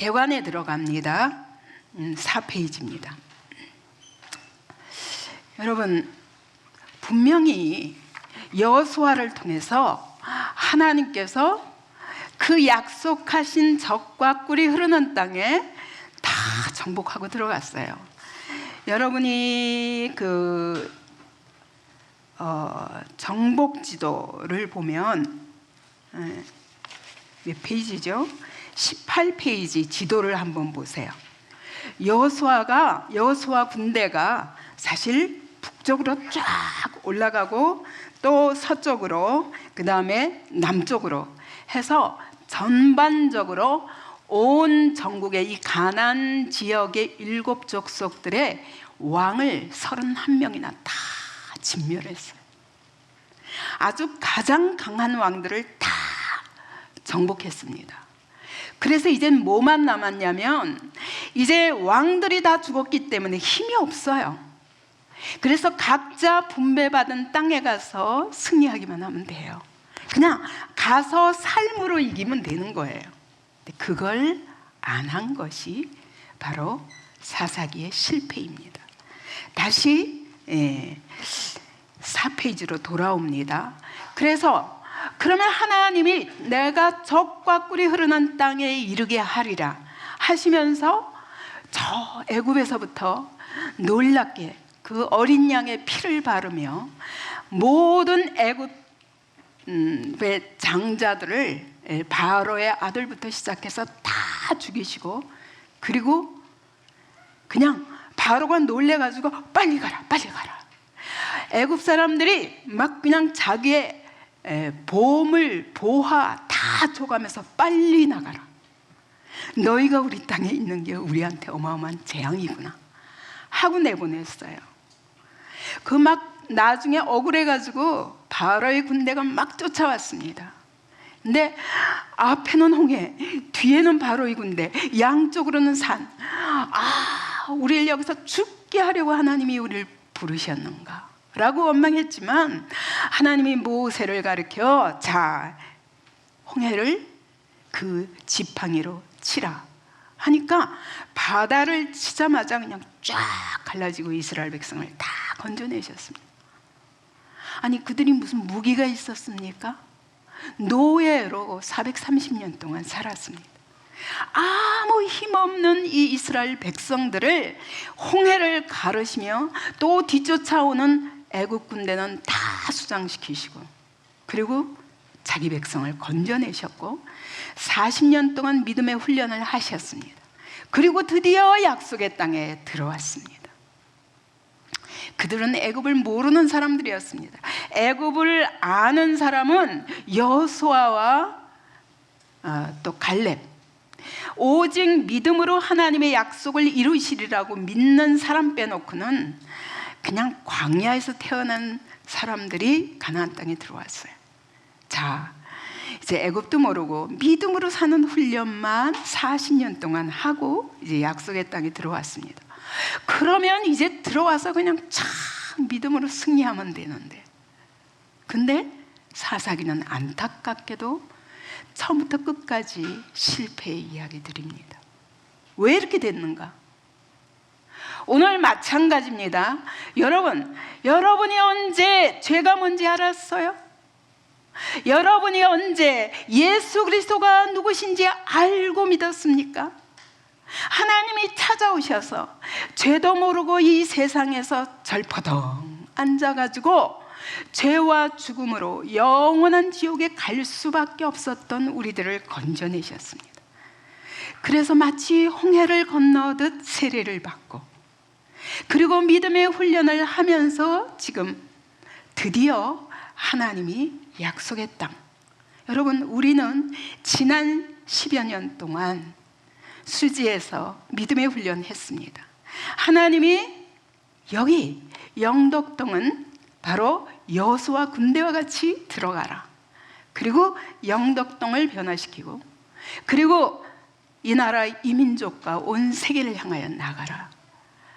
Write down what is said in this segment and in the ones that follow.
개관에 들어갑니다. 4페이지입니다. 여러분, 분명히 여호수아를 통해서 하나님께서 그 약속하신 젖과 꿀이 흐르는 땅에 다 정복하고 들어갔어요. 여러분이 그 정복 지도를 보면 몇 페이지죠? 18페이지 지도를 한번 보세요. 여호수아 군대가 사실 북쪽으로 쫙 올라가고 또 서쪽으로, 그 다음에 남쪽으로 해서 전반적으로 온 전국의 이 가나안 지역의 7 족속들의 왕을 31명이나 다 진멸했어요. 아주 가장 강한 왕들을 다 정복했습니다. 그래서 이젠 뭐만 남았냐면, 이제 왕들이 다 죽었기 때문에 힘이 없어요. 그래서 각자 분배받은 땅에 가서 승리하기만 하면 돼요. 그냥 가서 삶으로 이기면 되는 거예요. 근데 그걸 안 한 것이 바로 사사기의 실패입니다. 다시 4페이지로 돌아옵니다. 그래서 그러면 하나님이 내가 젖과 꿀이 흐르는 땅에 이르게 하리라 하시면서 저 애굽에서부터 놀랍게 그 어린 양의 피를 바르며 모든 애굽의 장자들을, 바로의 아들부터 시작해서 다 죽이시고, 그리고 그냥 바로가 놀래가지고 빨리 가라 빨리 가라. 애굽 사람들이 막 그냥 자기의 보물 보화 다 줘가면서 빨리 나가라. 너희가 우리 땅에 있는 게 우리한테 어마어마한 재앙이구나 하고 내보냈어요. 그 막 나중에 억울해가지고 바로의 군대가 막 쫓아왔습니다. 근데 앞에는 홍해, 뒤에는 바로의 군대, 양쪽으로는 산. 우리를 여기서 죽게 하려고 하나님이 우리를 부르셨는가 라고 원망했지만, 하나님이 모세를 가르쳐 자, 홍해를 그 지팡이로 치라 하니까 바다를 치자마자 그냥 쫙 갈라지고 이스라엘 백성을 다 건져내셨습니다. 아니, 그들이 무슨 무기가 있었습니까? 노예로 430년 동안 살았습니다. 아무 힘없는 이 이스라엘 백성들을 홍해를 가르시며 또 뒤쫓아오는 애국 군대는 다 수장시키시고, 그리고 자기 백성을 건져내셨고 40년 동안 믿음의 훈련을 하셨습니다. 그리고 드디어 약속의 땅에 들어왔습니다. 그들은 애굽을 모르는 사람들이었습니다. 애굽을 아는 사람은 여호수아와 또 갈렙, 오직 믿음으로 하나님의 약속을 이루시리라고 믿는 사람 빼놓고는 그냥 광야에서 태어난 사람들이 가나안 땅에 들어왔어요. 자, 이제 애굽도 모르고 믿음으로 사는 훈련만 40년 동안 하고 이제 약속의 땅에 들어왔습니다. 그러면 이제 들어와서 그냥 참 믿음으로 승리하면 되는데, 근데 사사기는 안타깝게도 처음부터 끝까지 실패의 이야기들입니다. 왜 이렇게 됐는가? 오늘 마찬가지입니다. 여러분이 언제 죄가 뭔지 알았어요? 여러분이 언제 예수 그리스도가 누구신지 알고 믿었습니까? 하나님이 찾아오셔서 죄도 모르고 이 세상에서 절퍼덩 앉아가지고 죄와 죽음으로 영원한 지옥에 갈 수밖에 없었던 우리들을 건져내셨습니다. 그래서 마치 홍해를 건너듯 세례를 받고, 그리고 믿음의 훈련을 하면서 지금 드디어 하나님이 약속의 땅, 여러분, 우리는 지난 10여 년 동안 수지에서 믿음의 훈련했습니다. 하나님이 여기 영덕동은 바로 여호수아 군대와 같이 들어가라, 그리고 영덕동을 변화시키고, 그리고 이 나라 이 민족과 온 세계를 향하여 나가라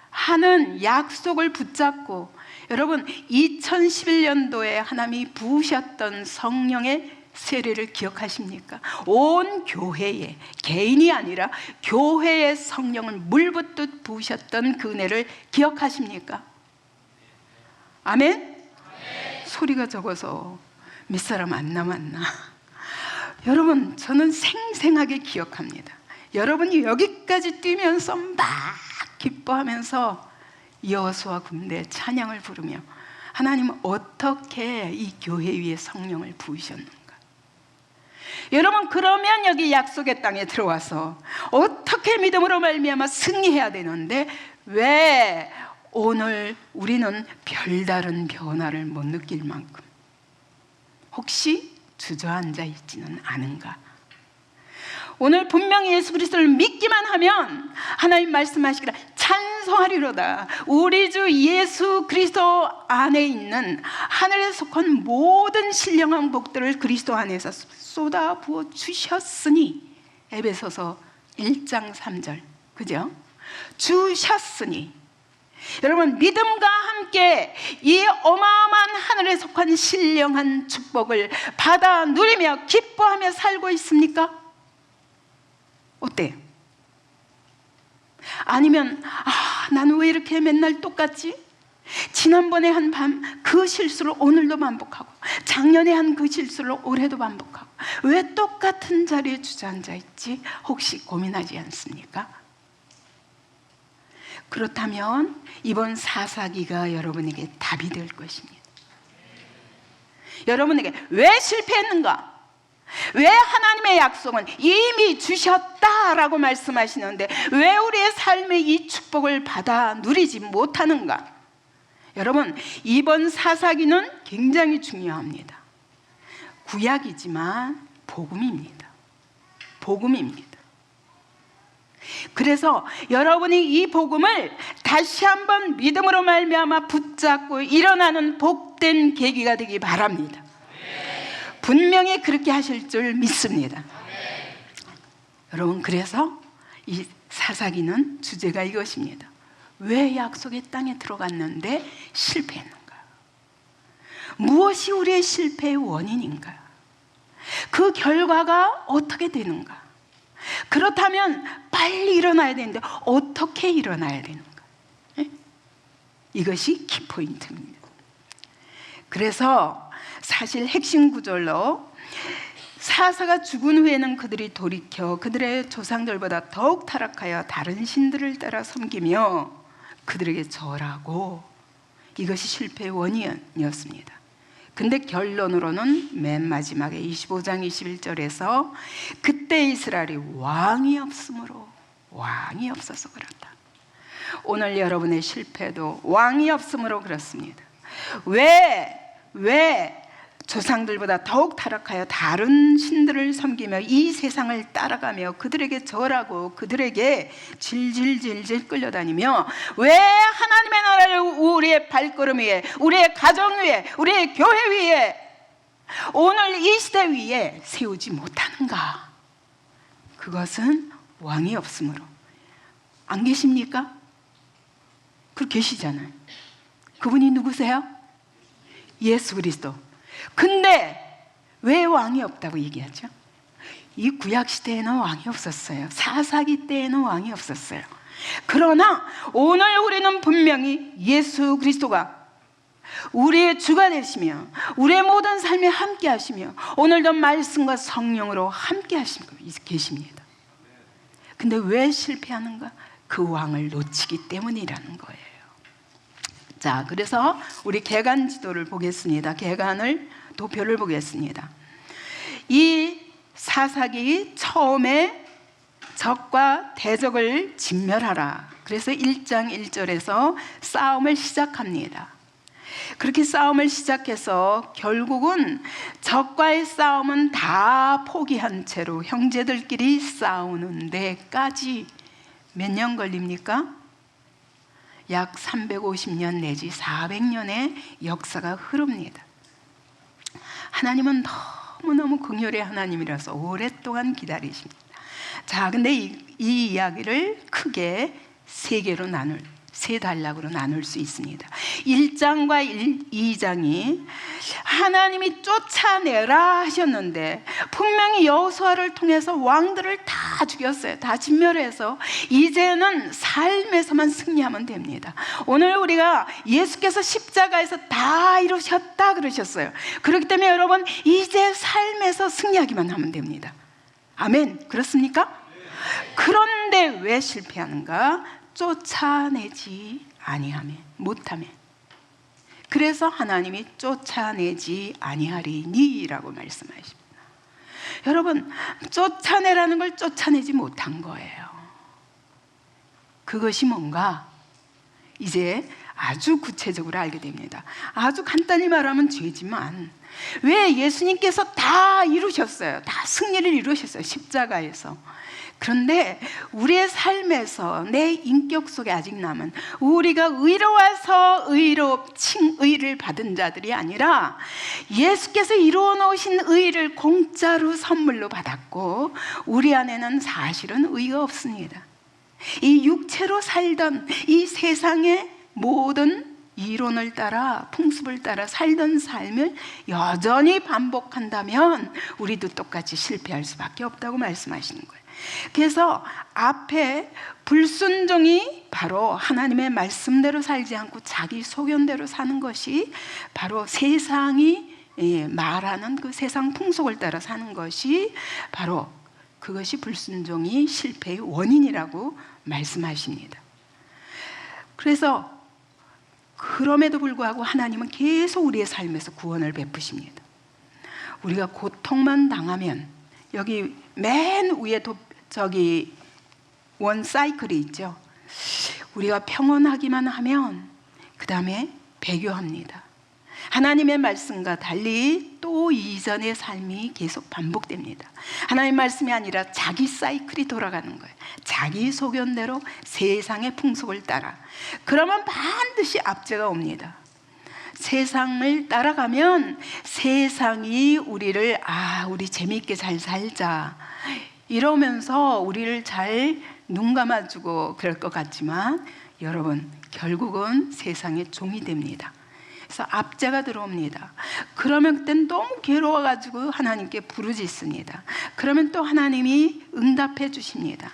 하는 약속을 붙잡고, 여러분 2011년도에 하나님이 부으셨던 성령의 세례를 기억하십니까? 온 교회에, 개인이 아니라 교회의 성령을 물붓듯 부으셨던 그 은혜를 기억하십니까? 아멘? 소리가 적어서 몇 사람 안 남았나? 여러분, 저는 생생하게 기억합니다. 여러분이 여기까지 뛰면서 막 기뻐하면서 여호수아 군대 찬양을 부르며 하나님은 어떻게 이 교회 위에 성령을 부으셨는가? 여러분, 그러면 여기 약속의 땅에 들어와서 어떻게 믿음으로 말미암아 승리해야 되는데 왜 오늘 우리는 별다른 변화를 못 느낄 만큼 혹시 주저앉아 있지는 않은가? 오늘 분명히 예수 그리스도를 믿기만 하면 하나님 말씀하시기를 찬송하리로다. 우리 주 예수 그리스도 안에 있는 하늘에 속한 모든 신령한 복들을 그리스도 안에서 쏟아 부어 주셨으니, 에베소서 1장 3절, 그죠? 주셨으니. 여러분, 믿음과 함께 이 어마어마한 하늘에 속한 신령한 축복을 받아 누리며 기뻐하며 살고 있습니까? 어때요? 아니면 나는 왜 이렇게 맨날 똑같지? 지난번에 한 밤 그 실수를 오늘도 반복하고 작년에 한 그 실수를 올해도 반복하고 왜 똑같은 자리에 주저앉아 있지? 혹시 고민하지 않습니까? 그렇다면 이번 사사기가 여러분에게 답이 될 것입니다. 여러분에게 왜 실패했는가? 왜 하나님의 약속은 이미 주셨다라고 말씀하시는데 왜 우리의 삶의 이 축복을 받아 누리지 못하는가? 여러분, 이번 사사기는 굉장히 중요합니다. 구약이지만 복음입니다. 복음입니다. 그래서 여러분이 이 복음을 다시 한번 믿음으로 말미암아 붙잡고 일어나는 복된 계기가 되기 바랍니다. 분명히 그렇게 하실 줄 믿습니다. 여러분, 그래서 이 사사기는 주제가 이것입니다. 왜 약속의 땅에 들어갔는데 실패했는가? 무엇이 우리의 실패의 원인인가? 그 결과가 어떻게 되는가? 그렇다면 빨리 일어나야 되는데 어떻게 일어나야 되는가? 이것이 키포인트입니다. 그래서 사실 핵심 구절로 사사가 죽은 후에는 그들이 돌이켜 그들의 조상들보다 더욱 타락하여 다른 신들을 따라 섬기며 그들에게 절하고, 이것이 실패의 원인이었습니다. 근데 결론으로는 맨 마지막에 25장 21절에서 그때 이스라엘이 왕이 없어서 그렇다. 오늘 여러분의 실패도 왕이 없으므로 그렇습니다. 왜 조상들보다 더욱 타락하여 다른 신들을 섬기며 이 세상을 따라가며 그들에게 절하고 그들에게 질질질질 끌려다니며 왜 하나님의 나라를 우리의 발걸음 위에, 우리의 가정 위에, 우리의 교회 위에, 오늘 이 시대 위에 세우지 못하는가? 그것은 왕이 없으므로. 안 계십니까? 그 계시잖아요. 그분이 누구세요? 예수 그리스도. 근데 왜 왕이 없다고 얘기하죠? 이 구약 시대에는 왕이 없었어요. 사사기 때에는 왕이 없었어요. 그러나 오늘 우리는 분명히 예수 그리스도가 우리의 주가 되시며 우리의 모든 삶에 함께 하시며 오늘도 말씀과 성령으로 함께 하시고 계십니다. 근데 왜 실패하는가? 그 왕을 놓치기 때문이라는 거예요. 자, 그래서 우리 개간 지도를 보겠습니다. 개간을, 도표를 보겠습니다. 이 사사기 처음에 적과 대적을 진멸하라. 그래서 1장 1절에서 싸움을 시작합니다. 그렇게 싸움을 시작해서 결국은 적과의 싸움은 다 포기한 채로 형제들끼리 싸우는 데까지 몇 년 걸립니까? 약 350년 내지 400년의 역사가 흐릅니다. 하나님은 너무너무 긍휼의 하나님이라서 오랫동안 기다리십니다. 자, 근데 이 이야기를 크게 세 개로 세 단락으로 나눌 수 있습니다. 1장과 2장이 하나님이 쫓아내라 하셨는데 분명히 여호수아를 통해서 왕들을 다 죽였어요. 다 진멸해서 이제는 삶에서만 승리하면 됩니다. 오늘 우리가 예수께서 십자가에서 다 이루셨다 그러셨어요. 그렇기 때문에 여러분 이제 삶에서 승리하기만 하면 됩니다. 아멘. 그렇습니까? 그런데 왜 실패하는가? 쫓아내지 아니하며 못하며. 그래서 하나님이 쫓아내지 아니하리니 라고 말씀하십니다. 여러분, 쫓아내라는 걸 쫓아내지 못한 거예요. 그것이 뭔가 이제 아주 구체적으로 알게 됩니다. 아주 간단히 말하면 죄지만 왜 예수님께서 다 이루셨어요. 다 승리를 이루셨어요. 십자가에서. 그런데 우리의 삶에서 내 인격 속에 아직 남은 우리가 의로워서 의를 받은 자들이 아니라 예수께서 이루어 놓으신 의를 공짜로 선물로 받았고 우리 안에는 사실은 의가 없습니다. 이 육체로 살던 이 세상의 모든 이론을 따라 풍습을 따라 살던 삶을 여전히 반복한다면 우리도 똑같이 실패할 수밖에 없다고 말씀하시는 거예요. 그래서 앞에 불순종이 바로 하나님의 말씀대로 살지 않고 자기 소견대로 사는 것이 바로 세상이 말하는 그 세상 풍속을 따라 사는 것이 바로 그것이 불순종이 실패의 원인이라고 말씀하십니다. 그래서 그럼에도 불구하고 하나님은 계속 우리의 삶에서 구원을 베푸십니다. 우리가 고통만 당하면 여기 맨 위에 원 사이클이 있죠. 우리가 평온하기만 하면 그 다음에 배교합니다. 하나님의 말씀과 달리 또 이전의 삶이 계속 반복됩니다. 하나님의 말씀이 아니라 자기 사이클이 돌아가는 거예요. 자기 소견대로 세상의 풍속을 따라. 그러면 반드시 압제가 옵니다. 세상을 따라가면 세상이 우리를 우리 재미있게 잘 살자 이러면서 우리를 잘 눈 감아주고 그럴 것 같지만 여러분 결국은 세상의 종이 됩니다. 그래서 압제가 들어옵니다. 그러면 그땐 너무 괴로워가지고 하나님께 부르짖습니다. 그러면 또 하나님이 응답해 주십니다.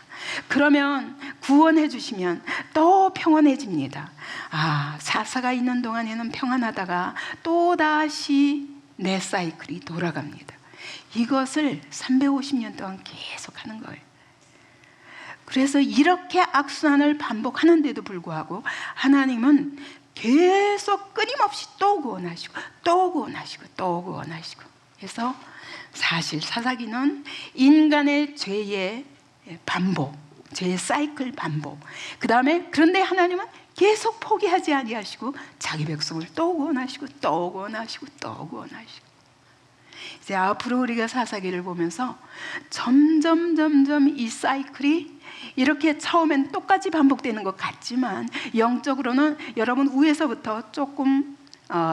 그러면 구원해 주시면 또 평안해집니다. 사사가 있는 동안에는 평안하다가 또다시 내 사이클이 돌아갑니다. 이것을 350년 동안 계속 하는 거예요. 그래서 이렇게 악순환을 반복하는데도 불구하고 하나님은 계속 끊임없이 또 구원하시고 또 구원하시고 또 구원하시고. 그래서 사실 사사기는 인간의 죄의 반복, 죄의 사이클 반복. 그 다음에 그런데 하나님은 계속 포기하지 아니하시고 자기 백성을 또 구원하시고 또 구원하시고 또 구원하시고. 이제 앞으로 우리가 사사기를 보면서 점점 이 사이클이 이렇게 처음엔 똑같이 반복되는 것 같지만 영적으로는 여러분 위에서부터 조금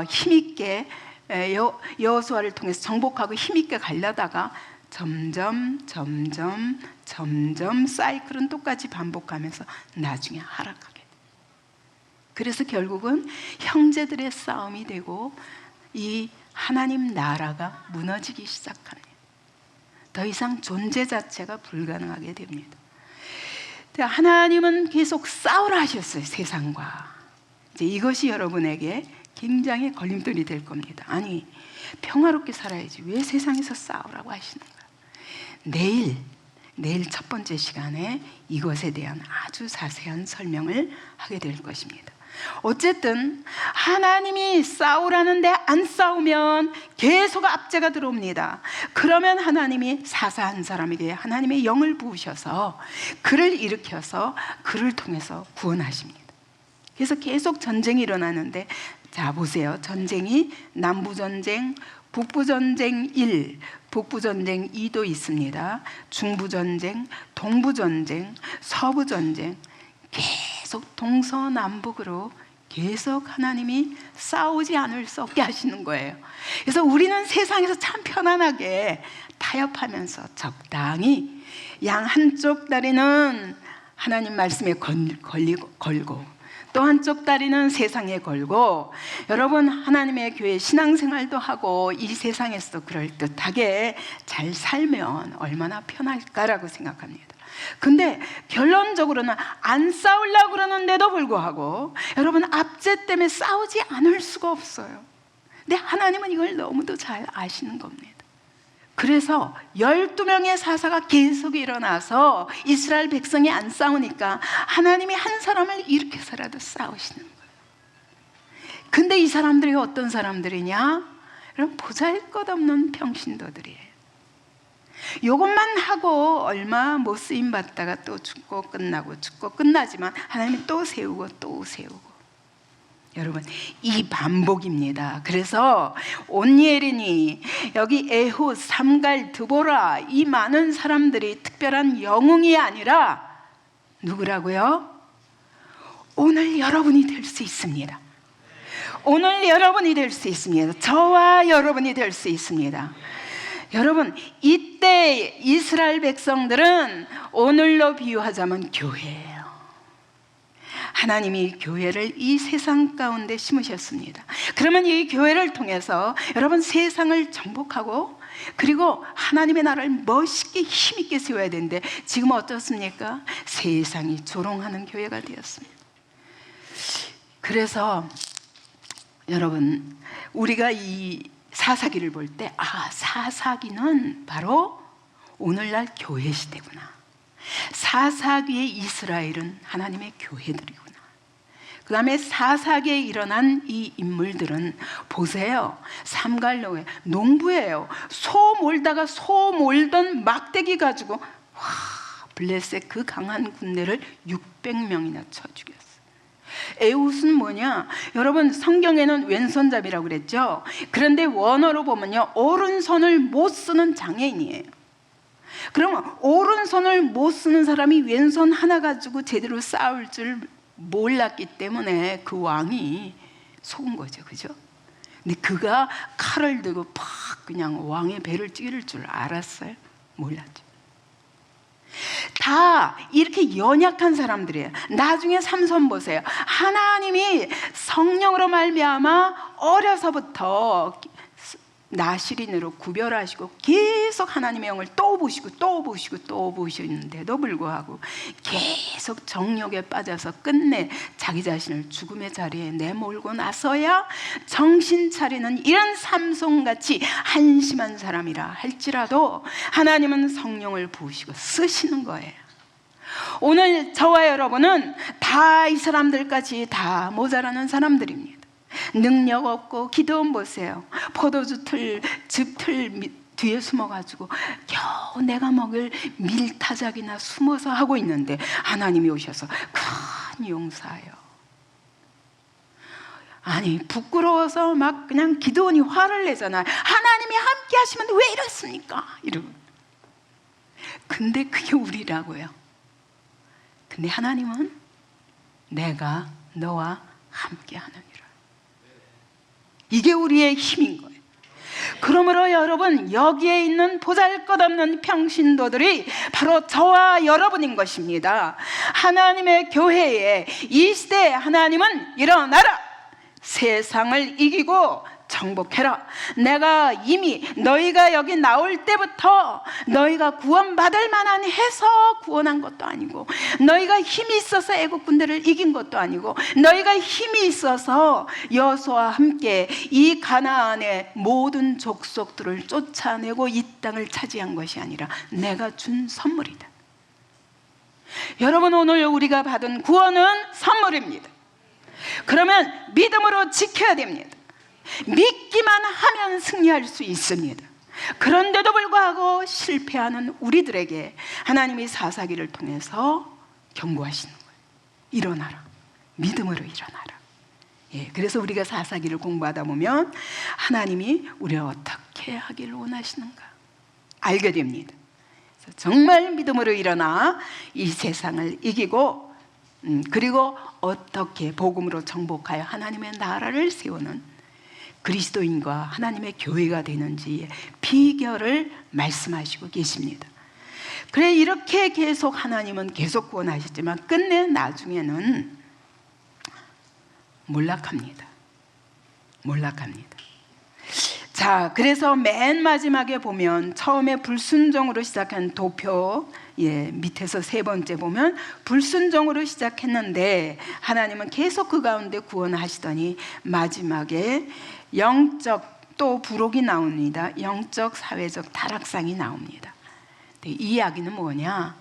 힘있게 여호수아를 통해서 정복하고 힘있게 가려다가 점점 사이클은 똑같이 반복하면서 나중에 하락하게 돼요. 그래서 결국은 형제들의 싸움이 되고 이 하나님 나라가 무너지기 시작합니다. 더 이상 존재 자체가 불가능하게 됩니다. 하나님은 계속 싸우라 하셨어요. 세상과. 이제 이것이 여러분에게 굉장히 걸림돌이 될 겁니다. 아니 평화롭게 살아야지 왜 세상에서 싸우라고 하시는 거예요? 내일 첫 번째 시간에 이것에 대한 아주 자세한 설명을 하게 될 것입니다. 어쨌든 하나님이 싸우라는데 안 싸우면 계속 압제가 들어옵니다. 그러면 하나님이 사사 한 사람에게 하나님의 영을 부으셔서 그를 일으켜서 그를 통해서 구원하십니다. 그래서 계속 전쟁이 일어나는데 자 보세요. 전쟁이 남부전쟁, 북부전쟁 1, 북부전쟁 2도 있습니다. 중부전쟁, 동부전쟁, 서부전쟁 계속 동서남북으로 계속 하나님이 싸우지 않을 수 없게 하시는 거예요. 그래서 우리는 세상에서 참 편안하게 타협하면서 적당히 양 한쪽 다리는 하나님 말씀에 걸고 또 한쪽 다리는 세상에 걸고, 여러분 하나님의 교회 신앙생활도 하고 이 세상에서 그럴듯하게 잘 살면 얼마나 편할까라고 생각합니다. 근데 결론적으로는 안 싸우려고 그러는데도 불구하고 여러분 압제 때문에 싸우지 않을 수가 없어요. 근데 하나님은 이걸 너무도 잘 아시는 겁니다. 그래서 12명의 사사가 계속 일어나서 이스라엘 백성이 안 싸우니까 하나님이 한 사람을 이렇게서라도 싸우시는 거예요. 근데 이 사람들이 어떤 사람들이냐? 여러분 보잘것없는 평신도들이에요. 이것만 하고 얼마 못 쓰임 받다가 또 죽고 끝나고 죽고 끝나지만 하나님이 또 세우고 또 세우고, 여러분 이 반복입니다. 그래서 온니엘이니 여기 에훗, 삼갈, 드보라 이 많은 사람들이 특별한 영웅이 아니라 누구라고요? 오늘 여러분이 될 수 있습니다. 오늘 여러분이 될 수 있습니다. 저와 여러분이 될 수 있습니다. 여러분 이때 이스라엘 백성들은 오늘로 비유하자면 교회예요. 하나님이 교회를 이 세상 가운데 심으셨습니다. 그러면 이 교회를 통해서 여러분 세상을 정복하고 그리고 하나님의 나라를 멋있게 힘있게 세워야 되는데 지금 어떻습니까? 세상이 조롱하는 교회가 되었습니다. 그래서 여러분 우리가 이 사사기를 볼 때 사사기는 바로 오늘날 교회 시대구나. 사사기의 이스라엘은 하나님의 교회들이구나. 그 다음에 사사기에 일어난 이 인물들은 보세요. 삼갈로에 농부예요. 소 몰다가 소 몰던 막대기 가지고 블레셋 그 강한 군대를 600명이나 쳐 죽였어요. 에훗은 뭐냐? 여러분 성경에는 왼손잡이라고 그랬죠. 그런데 원어로 보면요 오른손을 못 쓰는 장애인이에요. 그러면 오른손을 못 쓰는 사람이 왼손 하나 가지고 제대로 싸울 줄 몰랐기 때문에 그 왕이 속은 거죠. 그죠? 근데 그가 칼을 들고 팍 그냥 왕의 배를 찌를 줄 알았어요? 몰랐죠. 다 이렇게 연약한 사람들이에요. 나중에 삼손 보세요. 하나님이 성령으로 말미암아 어려서부터 나시린으로 구별하시고 계속 하나님의 영을 또 보시고 또 보시고 또 보시는데도 불구하고 계속 정욕에 빠져서 끝내 자기 자신을 죽음의 자리에 내몰고 나서야 정신 차리는 이런 삼손같이 한심한 사람이라 할지라도 하나님은 성령을 부으시고 쓰시는 거예요. 오늘 저와 여러분은 다 이 사람들까지 다 모자라는 사람들입니다. 능력 없고 기도원 보세요. 포도주 즙 틀 뒤에 숨어가지고 겨우 내가 먹을 밀타작이나 숨어서 하고 있는데 하나님이 오셔서 큰 용사요. 아니 부끄러워서 막 그냥 기도원이 화를 내잖아요. 하나님이 함께 하시면 왜 이렇습니까? 이러고. 근데 그게 우리라고요. 근데 하나님은 내가 너와 함께 하느니라. 이게 우리의 힘인 거예요. 그러므로 여러분 여기에 있는 보잘것없는 평신도들이 바로 저와 여러분인 것입니다. 하나님의 교회에 이 시대에 하나님은 일어나라. 세상을 이기고 정복해라. 내가 이미 너희가 여기 나올 때부터 너희가 구원받을 만한 해서 구원한 것도 아니고, 너희가 힘이 있어서 애국 군대를 이긴 것도 아니고, 너희가 힘이 있어서 여호수아와 함께 이 가나안의 모든 족속들을 쫓아내고 이 땅을 차지한 것이 아니라 내가 준 선물이다. 여러분 오늘 우리가 받은 구원은 선물입니다. 그러면 믿음으로 지켜야 됩니다. 믿기만 하면 승리할 수 있습니다. 그런데도 불구하고 실패하는 우리들에게 하나님이 사사기를 통해서 경고하시는 거예요. 일어나라. 믿음으로 일어나라. 그래서 우리가 사사기를 공부하다 보면 하나님이 우리를 어떻게 하기를 원하시는가 알게 됩니다. 그래서 정말 믿음으로 일어나 이 세상을 이기고 그리고 어떻게 복음으로 정복하여 하나님의 나라를 세우는 그리스도인과 하나님의 교회가 되는지의 비결을 말씀하시고 계십니다. 그래 이렇게 계속 하나님은 계속 구원하셨지만 끝내 나중에는 몰락합니다. 자, 그래서 맨 마지막에 보면 처음에 불순종으로 시작한 도표, 밑에서 세 번째 보면 불순종으로 시작했는데 하나님은 계속 그 가운데 구원하시더니 마지막에 영적 또 부록이 나옵니다. 영적 사회적 타락상이 나옵니다. 이 이야기는 뭐냐?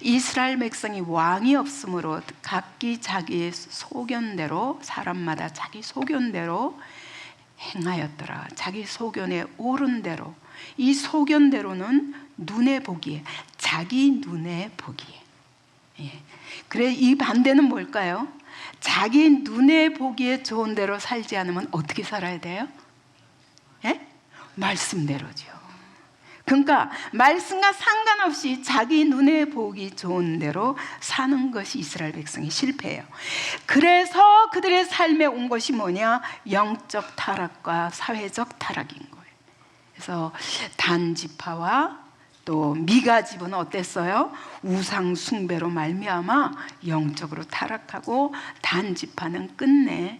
이스라엘 백성이 왕이 없으므로 각기 자기의 소견대로, 사람마다 자기 소견대로 행하였더라. 자기 소견에 옳은 대로. 이 소견대로는 눈에 보기에, 자기 눈에 보기에. 그래, 이 반대는 뭘까요? 자기 눈에 보기에 좋은 대로 살지 않으면 어떻게 살아야 돼요? 말씀대로죠. 그러니까 말씀과 상관없이 자기 눈에 보기 좋은 대로 사는 것이 이스라엘 백성이 실패해요. 그래서 그들의 삶에 온 것이 뭐냐? 영적 타락과 사회적 타락인 거예요. 그래서 단 지파와 또 미가 집은 어땠어요? 우상 숭배로 말미암아 영적으로 타락하고 단 지파는 끝내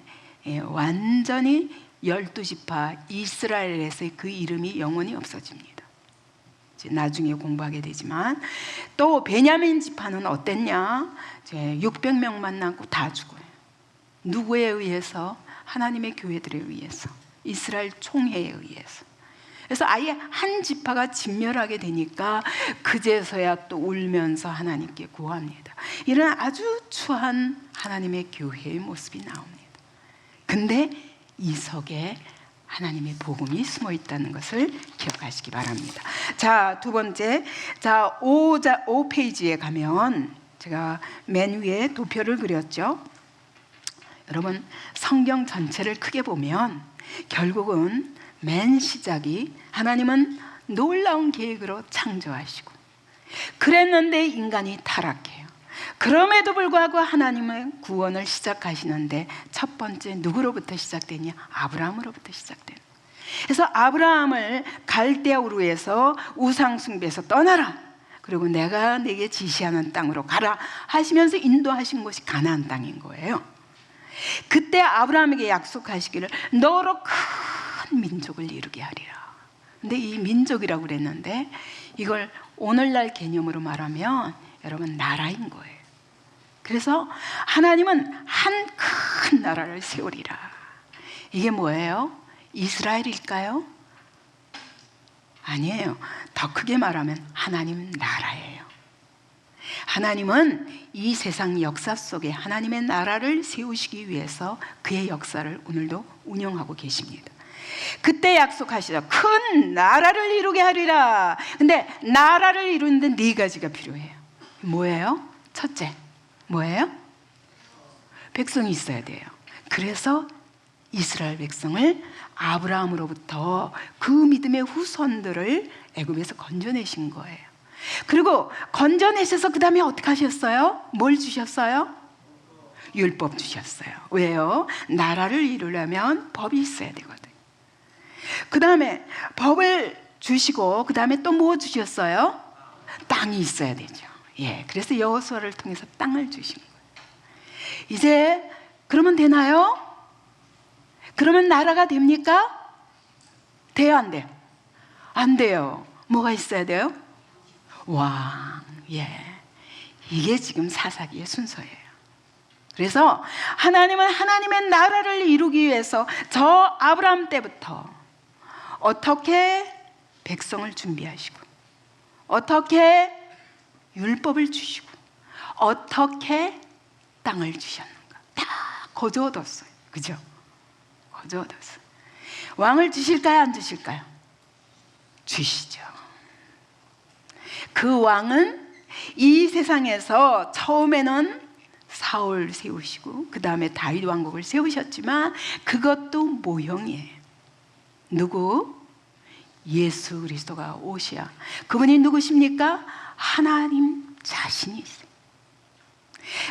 완전히 12지파 이스라엘에서의 그 이름이 영원히 없어집니다. 나중에 공부하게 되지만 또 베냐민 지파는 어땠냐? 600명만 남고 다 죽어요. 누구에 의해서? 하나님의 교회들에 의해서, 이스라엘 총회에 의해서. 그래서 아예 한 지파가 진멸하게 되니까 그제서야 또 울면서 하나님께 구합니다. 이런 아주 추한 하나님의 교회의 모습이 나옵니다. 근데 이 속에 하나님의 복음이 숨어 있다는 것을 기억하시기 바랍니다. 자, 두 번째. 자, 5페이지에 가면 제가 맨 위에 도표를 그렸죠. 여러분, 성경 전체를 크게 보면 결국은 맨 시작이 하나님은 놀라운 계획으로 창조하시고 그랬는데 인간이 타락해요. 그럼에도 불구하고 하나님은 구원을 시작하시는데 첫 번째 누구로부터 시작되냐? 아브라함으로부터 시작돼요. 그래서 아브라함을 갈대아 우르에서 우상 숭배에서 떠나라. 그리고 내가 네게 지시하는 땅으로 가라 하시면서 인도하신 것이 가나안 땅인 거예요. 그때 아브라함에게 약속하시기를 너로 큰 민족을 이루게 하리라. 근데 이 민족이라고 그랬는데 이걸 오늘날 개념으로 말하면 여러분 나라인 거예요. 그래서 하나님은 한 큰 나라를 세우리라. 이게 뭐예요? 이스라엘일까요? 아니에요. 더 크게 말하면 하나님 나라예요. 하나님은 이 세상 역사 속에 하나님의 나라를 세우시기 위해서 그의 역사를 오늘도 운영하고 계십니다. 그때 약속하시죠. 큰 나라를 이루게 하리라. 근데 나라를 이루는데 네 가지가 필요해요. 뭐예요? 첫째, 뭐예요? 백성이 있어야 돼요. 그래서 이스라엘 백성을 아브라함으로부터 그 믿음의 후손들을 애굽에서 건져내신 거예요. 그리고 건져내셔서 그 다음에 어떻게 하셨어요? 뭘 주셨어요? 율법 주셨어요. 왜요? 나라를 이루려면 법이 있어야 되거든요. 그 다음에 법을 주시고 그 다음에 또 뭐 주셨어요? 땅이 있어야 되죠. 그래서 여호수아를 통해서 땅을 주신 거예요. 이제 그러면 되나요? 그러면 나라가 됩니까? 돼요, 안 돼요? 안 돼요. 뭐가 있어야 돼요? 왕. 이게 지금 사사기의 순서예요. 그래서 하나님은 하나님의 나라를 이루기 위해서 저 아브라함 때부터 어떻게 백성을 준비하시고 어떻게 율법을 주시고 어떻게 땅을 주셨는가 다 거저얻었어요. 그죠? 거저얻었어요. 왕을 주실까요? 안 주실까요? 주시죠. 그 왕은 이 세상에서 처음에는 사울 세우시고 그 다음에 다윗 왕국을 세우셨지만 그것도 모형이에요. 누구? 예수 그리스도가 오셔야. 그분이 누구십니까? 하나님 자신이세요.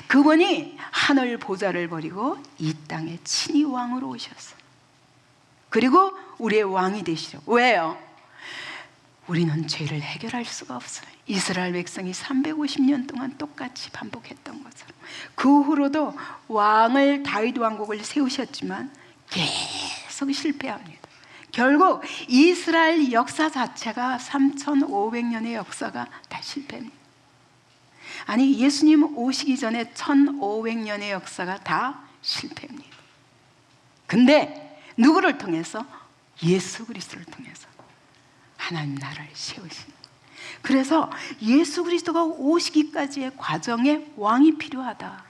그분이 하늘 보좌를 버리고 이 땅에 친히 왕으로 오셨어요. 그리고 우리의 왕이 되시려고. 왜요? 우리는 죄를 해결할 수가 없어요. 이스라엘 백성이 350년 동안 똑같이 반복했던 것처럼 그 후로도 왕을 다윗 왕국을 세우셨지만 계속 실패합니다. 결국 이스라엘 역사 자체가 3500년의 역사가 다 실패입니다. 아니, 예수님 오시기 전에 1500년의 역사가 다 실패입니다. 근데 누구를 통해서? 예수 그리스도를 통해서 하나님 나라를 세우신. 그래서 예수 그리스도가 오시기까지의 과정에 왕이 필요하다.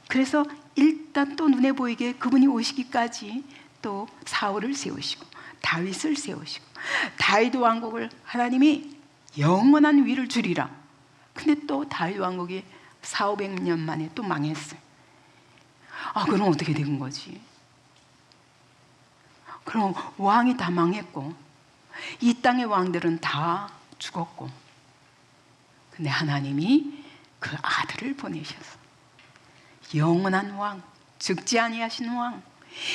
그래서 일단 또 눈에 보이게 그분이 오시기까지 또 사울을 세우시고 다윗을 세우시고 다윗 왕국을 하나님이 영원한 위를 주리라. 근데 또 다윗 왕국이 400~500년 만에 또 망했어요. 그럼 어떻게 된 거지? 그럼 왕이 다 망했고 이 땅의 왕들은 다 죽었고, 근데 하나님이 그 아들을 보내셔서 영원한 왕, 죽지 아니하신 왕,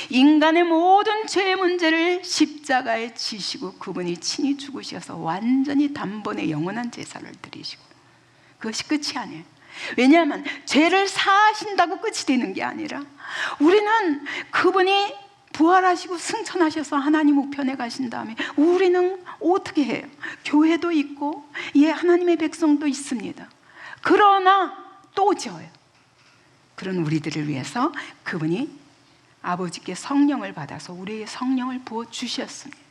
인간의 모든 죄의 문제를 십자가에 지시고 그분이 친히 죽으셔서 완전히 단번에 영원한 제사를 드리시고, 그것이 끝이 아니에요. 왜냐하면 죄를 사하신다고 끝이 되는 게 아니라 우리는 그분이 부활하시고 승천하셔서 하나님 우편에 가신 다음에 우리는 어떻게 해요? 교회도 있고 하나님의 백성도 있습니다. 그러나 또 져요. 그런 우리들을 위해서 그분이 아버지께 성령을 받아서 우리에게 성령을 부어주셨습니다.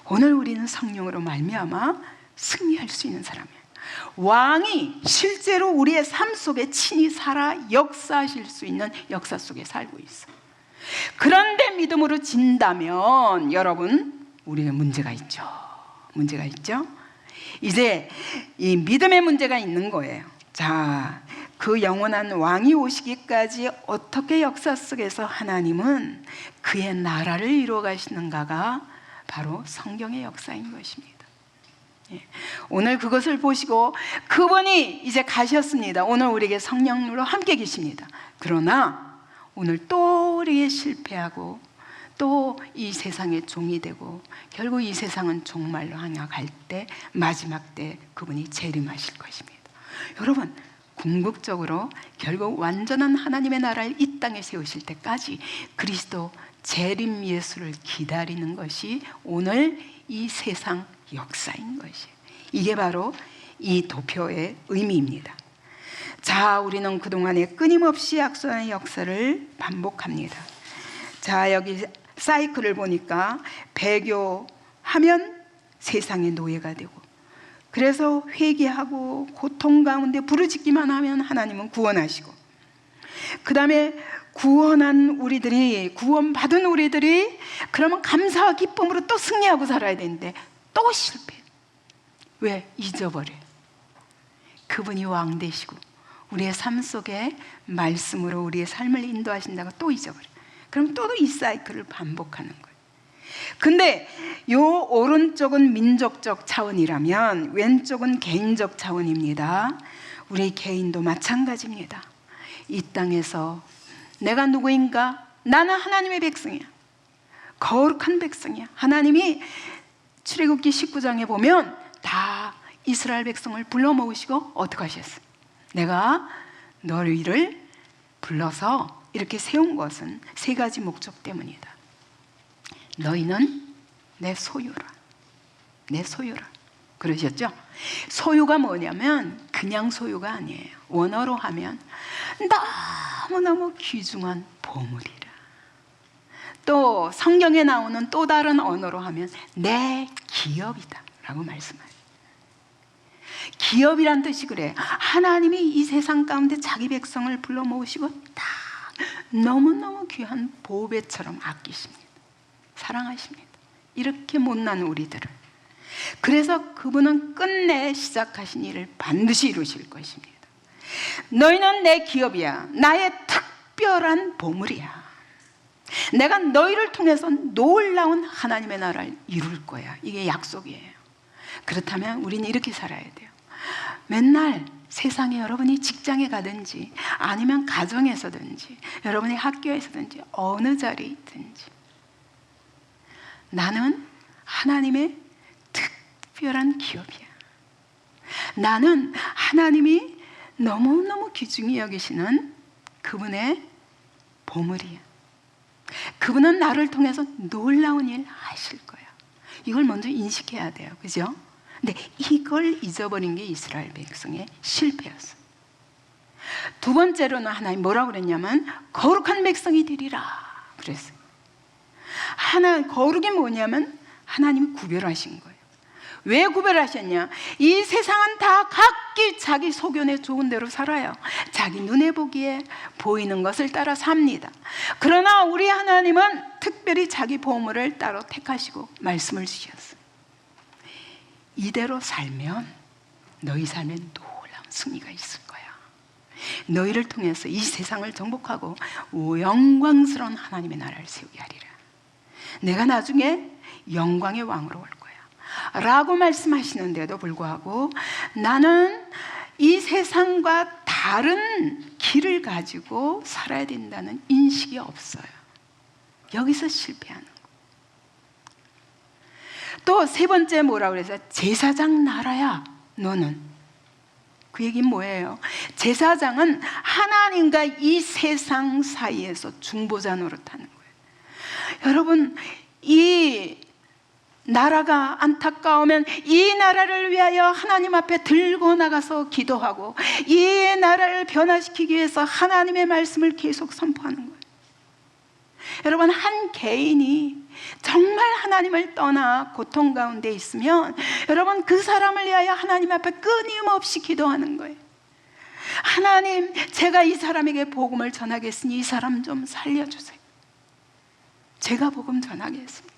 오늘 우리는 성령으로 말미암아 승리할 수 있는 사람이에요. 왕이 실제로 우리의 삶 속에 친히 살아 역사하실 수 있는 역사 속에 살고 있어요. 그런데 믿음으로 진다면 여러분, 우리는 문제가 있죠. 문제가 있죠. 이제 이 믿음의 문제가 있는 거예요. 자, 그 영원한 왕이 오시기까지 어떻게 역사 속에서 하나님은 그의 나라를 이루어 가시는가가 바로 성경의 역사인 것입니다. 오늘 그것을 보시고 그분이 이제 가셨습니다. 오늘 우리에게 성령으로 함께 계십니다. 그러나 오늘 또 우리의 실패하고 또 이 세상의 종이 되고 결국 이 세상은 종말로 향할 때 마지막 때 그분이 재림하실 것입니다. 여러분, 궁극적으로 결국 완전한 하나님의 나라를 이 땅에 세우실 때까지 그리스도 재림 예수를 기다리는 것이 오늘 이 세상 역사인 것이에요. 이게 바로 이 도표의 의미입니다. 자, 우리는 그동안에 끊임없이 약속의 역사를 반복합니다. 자, 여기 사이클을 보니까 배교하면 세상의 노예가 되고, 그래서 회개하고 고통 가운데 부르짖기만 하면 하나님은 구원하시고, 그 다음에 구원받은 우리들이 그러면 감사와 기쁨으로 또 승리하고 살아야 되는데 또 실패. 왜? 잊어버려요. 그분이 왕 되시고 우리의 삶 속에 말씀으로 우리의 삶을 인도하신다고 또 잊어버려요. 그럼 또 이 사이클을 반복하는 거예요. 근데 요 오른쪽은 민족적 차원이라면 왼쪽은 개인적 차원입니다. 우리 개인도 마찬가지입니다. 이 땅에서 내가 누구인가? 나는 하나님의 백성이야. 거룩한 백성이야. 하나님이 출애굽기 19장에 보면 다 이스라엘 백성을 불러 모으시고 어떻게 하셨어요? 내가 너희를 불러서 이렇게 세운 것은 세 가지 목적 때문이다. 너희는 내 소유라. 내 소유라. 그러셨죠? 소유가 뭐냐면 그냥 소유가 아니에요. 원어로 하면 너무너무 귀중한 보물이라. 또 성경에 나오는 또 다른 언어로 하면 내 기업이다 라고 말씀해요. 기업이란 뜻이 그래요. 하나님이 이 세상 가운데 자기 백성을 불러 모으시고 다 너무너무 귀한 보배처럼 아끼십니다. 사랑하십니다. 이렇게 못난 우리들을. 그래서 그분은 끝내 시작하신 일을 반드시 이루실 것입니다. 너희는 내 기업이야. 나의 특별한 보물이야. 내가 너희를 통해서 놀라운 하나님의 나라를 이룰 거야. 이게 약속이에요. 그렇다면 우리는 이렇게 살아야 돼요. 맨날 세상에 여러분이 직장에 가든지 아니면 가정에서든지 여러분이 학교에서든지 어느 자리에 있든지 나는 하나님의 특별한 기업이야. 나는 하나님이 너무너무 귀중히 여기시는 그분의 보물이야. 그분은 나를 통해서 놀라운 일 하실 거야. 이걸 먼저 인식해야 돼요. 그죠? 근데 이걸 잊어버린 게 이스라엘 백성의 실패였어. 두 번째로는 하나님 뭐라고 그랬냐면 거룩한 백성이 되리라 그랬어요. 거룩이 뭐냐면 하나님이 구별하신 거예요. 왜 구별하셨냐? 이 세상은 다 각기 자기 소견에 좋은 대로 살아요. 자기 눈에 보기에 보이는 것을 따라 삽니다. 그러나 우리 하나님은 특별히 자기 보물을 따로 택하시고 말씀을 주셨어요. 이대로 살면 너희 삶에 놀라운 승리가 있을 거야. 너희를 통해서 이 세상을 정복하고 영광스러운 하나님의 나라를 세우게 하리라. 내가 나중에 영광의 왕으로 올 거야 라고 말씀하시는데도 불구하고 나는 이 세상과 다른 길을 가지고 살아야 된다는 인식이 없어요. 여기서 실패하는 거. 또 세 번째 뭐라고 그래서 제사장 나라야 너는. 그 얘기는 뭐예요? 제사장은 하나님과 이 세상 사이에서 중보자 노릇하는 거예요. 여러분, 이 나라가 안타까우면 이 나라를 위하여 하나님 앞에 들고 나가서 기도하고 이 나라를 변화시키기 위해서 하나님의 말씀을 계속 선포하는 거예요. 여러분, 한 개인이 정말 하나님을 떠나 고통 가운데 있으면 여러분 그 사람을 위하여 하나님 앞에 끊임없이 기도하는 거예요. 하나님, 제가 이 사람에게 복음을 전하겠으니 이 사람 좀 살려주세요. 제가 복음 전하겠습니다.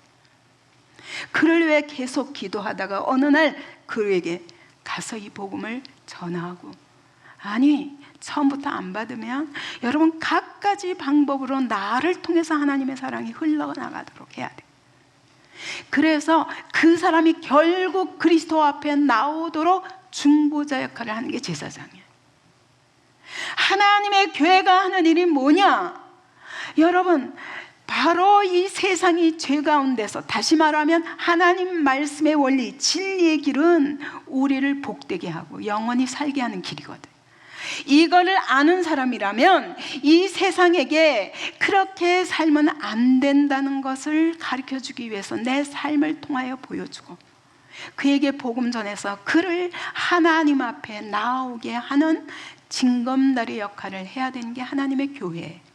그를 위해 계속 기도하다가 어느 날 그에게 가서 이 복음을 전하고, 아니 처음부터 안 받으면 여러분 갖가지 방법으로 나를 통해서 하나님의 사랑이 흘러나가도록 해야 돼요. 그래서 그 사람이 결국 그리스도 앞에 나오도록 중보자 역할을 하는 게 제사장이에요. 하나님의 교회가 하는 일이 뭐냐? 여러분, 바로 이 세상이 죄 가운데서, 다시 말하면 하나님 말씀의 원리, 진리의 길은 우리를 복되게 하고 영원히 살게 하는 길이거든. 이거를 아는 사람이라면 이 세상에게 그렇게 살면 안 된다는 것을 가르쳐주기 위해서 내 삶을 통하여 보여주고 그에게 복음 전해서 그를 하나님 앞에 나오게 하는 징검다리 역할을 해야 되는 게 하나님의 교회예요.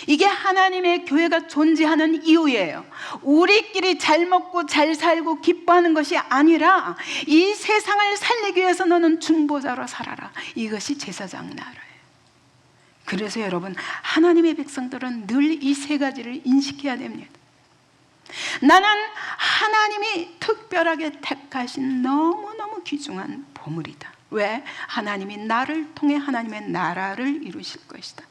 이게 하나님의 교회가 존재하는 이유예요. 우리끼리 잘 먹고 잘 살고 기뻐하는 것이 아니라 이 세상을 살리기 위해서 너는 중보자로 살아라. 이것이 제사장 나라예요. 그래서 여러분, 하나님의 백성들은 늘 이 세 가지를 인식해야 됩니다. 나는 하나님이 특별하게 택하신 너무너무 귀중한 보물이다. 왜? 하나님이 나를 통해 하나님의 나라를 이루실 것이다.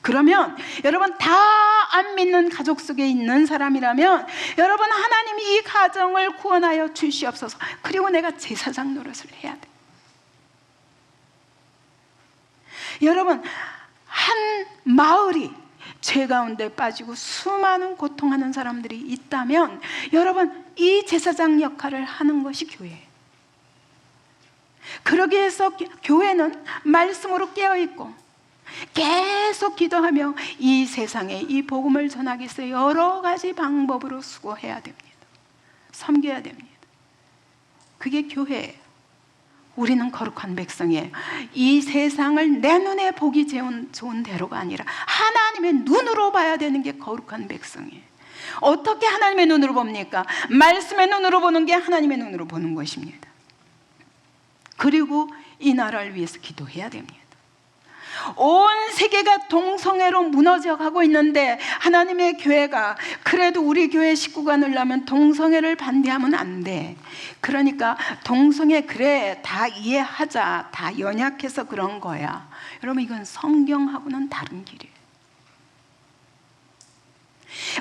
그러면 여러분 다 안 믿는 가족 속에 있는 사람이라면 여러분, 하나님이 이 가정을 구원하여 주시옵소서. 그리고 내가 제사장 노릇을 해야 돼. 여러분, 한 마을이 죄 가운데 빠지고 수많은 고통하는 사람들이 있다면 여러분, 이 제사장 역할을 하는 것이 교회예요. 그러기 위해서 교회는 말씀으로 깨어있고 계속 기도하며 이 세상에 이 복음을 전하기 위해서 여러 가지 방법으로 수고해야 됩니다. 섬겨야 됩니다. 그게 교회예요. 우리는 거룩한 백성이에요. 이 세상을 내 눈에 보기 좋은 대로가 아니라 하나님의 눈으로 봐야 되는 게 거룩한 백성이에요. 어떻게 하나님의 눈으로 봅니까? 말씀의 눈으로 보는 게 하나님의 눈으로 보는 것입니다. 그리고 이 나라를 위해서 기도해야 됩니다. 온 세계가 동성애로 무너져 가고 있는데 하나님의 교회가 그래도 우리 교회 식구가 늘려면 동성애를 반대하면 안 돼. 그러니까 동성애 그래 다 이해하자, 다 연약해서 그런 거야. 여러분, 이건 성경하고는 다른 길이에요.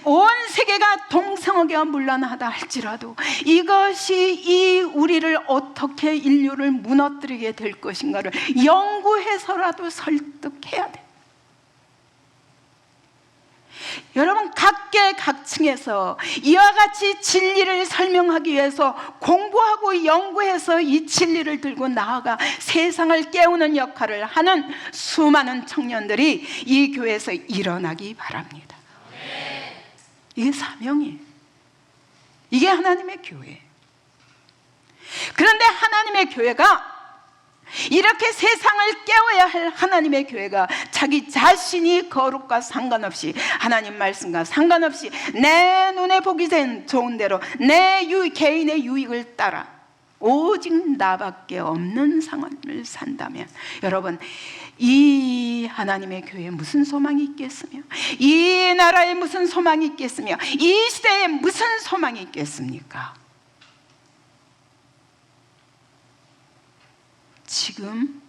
온 세계가 동성애가 물러나다 할지라도 이것이 이 우리를 어떻게 인류를 무너뜨리게 될 것인가를 연구해서라도 설득해야 돼. 여러분, 각계 사회 각층에서 이와 같이 진리를 설명하기 위해서 공부하고 연구해서 이 진리를 들고 나아가 세상을 깨우는 역할을 하는 수많은 청년들이 이 교회에서 일어나기 바랍니다. 이게 사명이에요. 이게 하나님의 교회예요. 그런데 하나님의 교회가 이렇게 세상을 깨워야 할 하나님의 교회가 자기 자신이 거룩과 상관없이, 하나님 말씀과 상관없이 내 눈에 보기 좋은 대로 내 개인의 유익을 따라 오직 나밖에 없는 상황을 산다면, 여러분, 이 하나님의 교회에 무슨 소망이 있겠으며, 이 나라에 무슨 소망이 있겠으며, 이 시대에 무슨 소망이 있겠습니까? 지금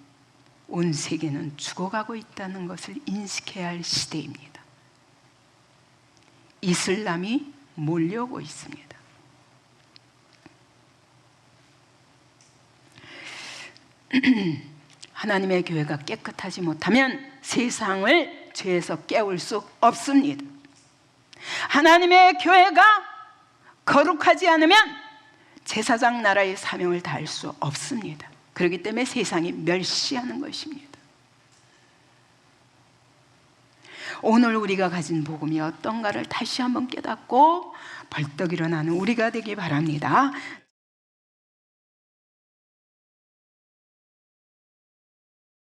온 세계는 죽어가고 있다는 것을 인식해야 할 시대입니다. 이슬람이 몰려오고 있습니다. 하나님의 교회가 깨끗하지 못하면 세상을 죄에서 깨울 수 없습니다. 하나님의 교회가 거룩하지 않으면 제사장 나라의 사명을 다할 수 없습니다. 그렇기 때문에 세상이 멸시하는 것입니다. 오늘 우리가 가진 복음이 어떤가를 다시 한번 깨닫고 벌떡 일어나는 우리가 되기 바랍니다.